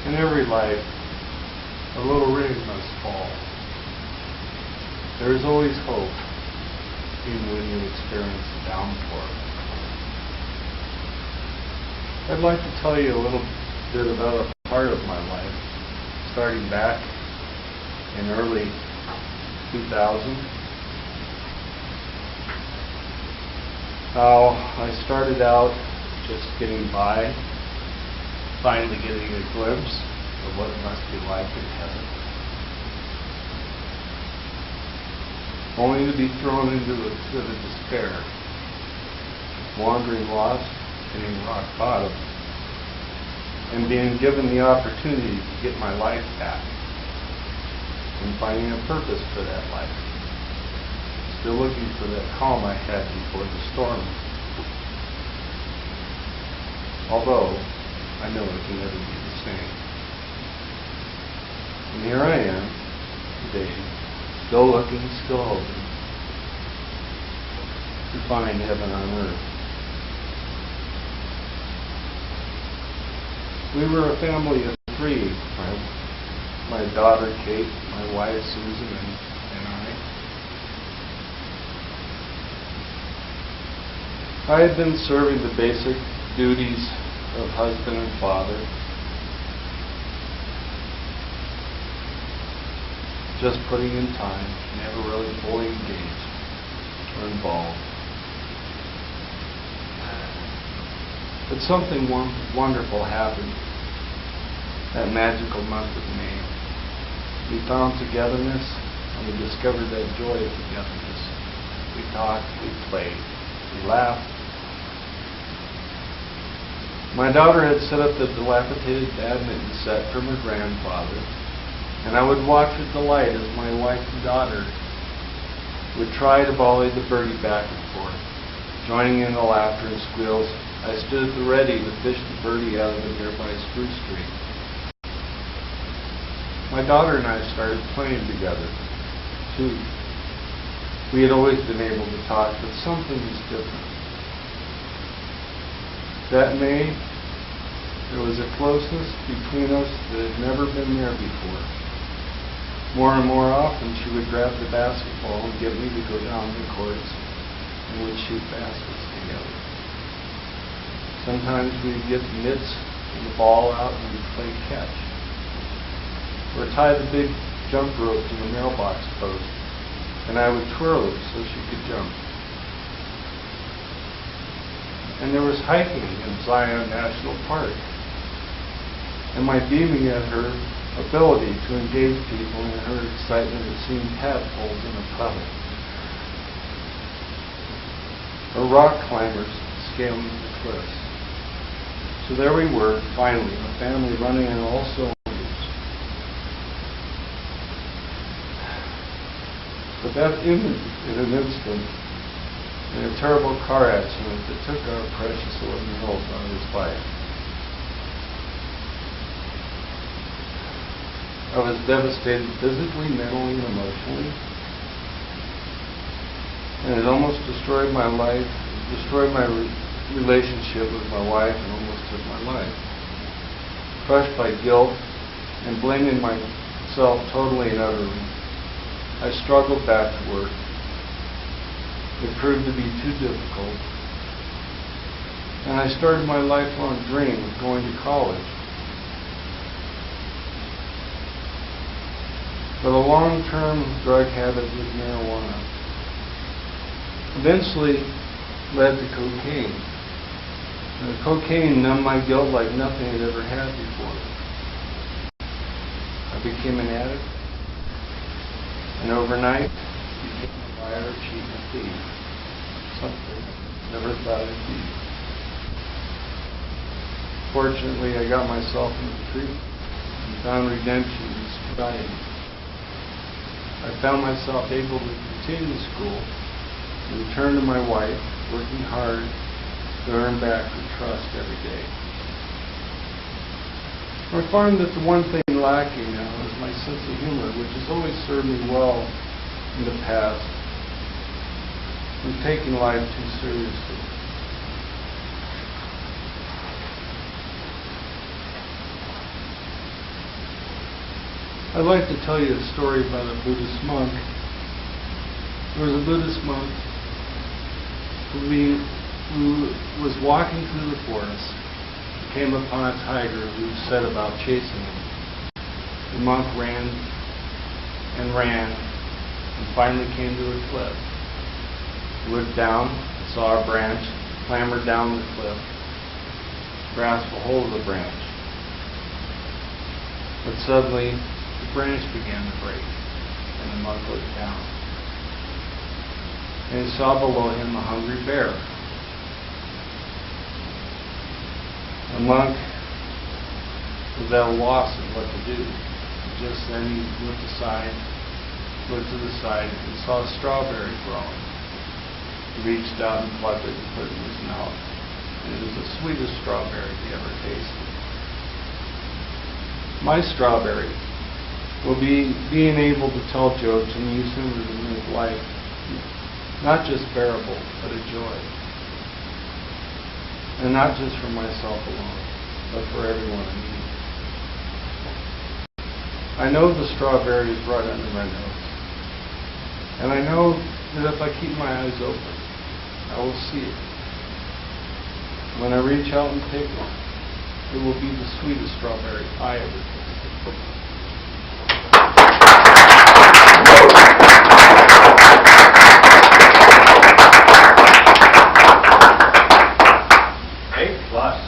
In every life, a little rain must fall. There is always hope, even when you experience a downpour. I'd like to tell you a little bit about a part of my life, starting back in early 2000. How I started out just getting by, finally getting a glimpse of what it must be like in heaven, only to be thrown into a pit of despair, wandering lost, hitting rock bottom, and being given the opportunity to get my life back and finding a purpose for that life. Still looking for that calm I had before the storm. Although, I know it can never be the same. And here I am, today, still looking, still hoping to find heaven on earth. We were a family of three. My daughter, Kate, my wife, Susan, and I. I had been serving the basic duties of husband and father, just putting in time, never really fully engaged or involved. But something wonderful happened that magical month of May. We found togetherness, and we discovered that joy of togetherness. We talked, we played, we laughed. My daughter had set up the dilapidated badminton set from her grandfather, and I would watch with delight as my wife and daughter would try to volley the birdie back and forth. Joining in the laughter and squeals, I stood at the ready to fish the birdie out of the nearby spruce tree. My daughter and I started playing together, too. We had always been able to talk, but something was different. That May, there was a closeness between us that had never been there before. More and more often, she would grab the basketball and get me to go down the courts and we'd shoot baskets together. Sometimes we'd get the mitts and the ball out and we'd play catch. Or tie the big jump rope to the mailbox post, and I would twirl it so she could jump. And there was hiking in Zion National Park, and my beaming at her ability to engage people in her excitement at seeing tadpoles in a puddle. Or rock climbers scaling the cliffs. So there we were, finally, a family running on all cylinders. But that ended in an instant in a terrible car accident that took our precious 11-year-old daughter's life. I was devastated physically, mentally, and emotionally. And it almost destroyed my life, destroyed my relationship with my wife, and almost took my life. Crushed by guilt and blaming myself totally and utterly, I struggled back to work. It proved to be too difficult. And I started my lifelong dream of going to college. But a long-term drug habit with marijuana eventually led to cocaine. And the cocaine numbed my guilt like nothing I'd ever had before. I became an addict, and overnight became a liar, cheat, and thief. Something I never thought I'd be. Fortunately, I got myself into treatment and found redemption in sobriety. I found myself able to continue school and return to my wife, working hard to earn back her trust every day. I find that the one thing lacking now is my sense of humor, which has always served me well in the past, and taking life too seriously. I'd like to tell you a story about a Buddhist monk. There was a Buddhist monk who was walking through the forest. He came upon a tiger who set about chasing him. The monk ran and ran and finally came to a cliff. He looked down, saw a branch, clambered down the cliff, grasped a hold of the branch. But suddenly, the branch began to break, and the monk looked down. And he saw below him a hungry bear. The monk was at a loss of what to do. Just then he looked to the side, and saw a strawberry growing. He reached out and plucked it and put it in his mouth. And it was the sweetest strawberry he ever tasted. My strawberry will be being able to tell jokes and use humor to make life not just bearable, but a joy. And not just for myself alone, but for everyone in need. I know the strawberry is right under my nose. And I know that if I keep my eyes open, I will see it. When I reach out and take it, it will be the sweetest strawberry I ever tasted. A plus.